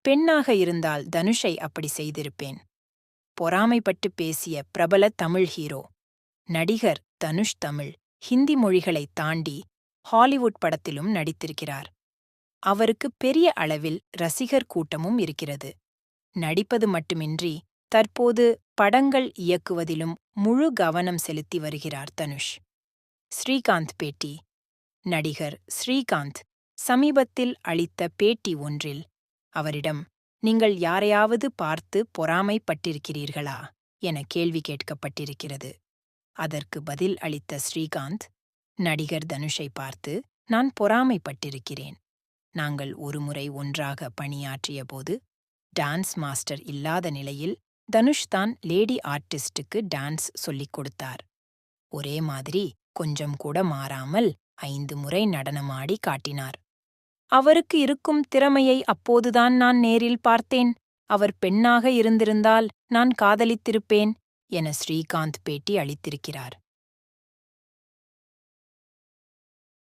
பெண்ணாக இருந்தால் தனுஷை அப்படி செய்திருப்பேன். பொறாமைப்பட்டு பேசிய பிரபல தமிழ் ஹீரோ. நடிகர் தனுஷ் தமிழ், ஹிந்தி மொழிகளைத் தாண்டி ஹாலிவுட் படத்திலும் நடித்திருக்கிறார். அவருக்கு பெரிய அளவில் ரசிகர் கூட்டமும் இருக்கிறது. நடிப்பது மட்டுமின்றி தற்போது படங்கள் இயக்குவதிலும் முழு கவனம் செலுத்தி வருகிறார் தனுஷ். ஸ்ரீகாந்த் பேட்டி. நடிகர் ஸ்ரீகாந்த் சமீபத்தில் அளித்த பேட்டி ஒன்றில் அவரிடம் நீங்கள் யாரையாவது பார்த்து பொறாமைப்பட்டிருக்கிறீர்களா என கேள்வி கேட்கப்பட்டிருக்கிறது. அதற்கு பதில் அளித்த ஸ்ரீகாந்த், நடிகர் தனுஷை பார்த்து நான் பொறாமைப்பட்டிருக்கிறேன். நாங்கள் ஒருமுறை ஒன்றாக பணியாற்றிய போது டான்ஸ் மாஸ்டர் இல்லாத நிலையில் தனுஷ் தான் லேடி ஆர்டிஸ்டுக்கு டான்ஸ் சொல்லிக் கொடுத்தார். ஒரே மாதிரி கொஞ்சம் கூட மாறாமல் 5 முறை நடனமாடி காட்டினார். அவருக்கு இருக்கும் திறமையை அப்போதுதான் நான் நேரில் பார்த்தேன். அவர் பெண்ணாக இருந்திருந்தால் நான் காதலித்திருப்பேன் என ஸ்ரீகாந்த் பேட்டி அளித்திருக்கிறார்.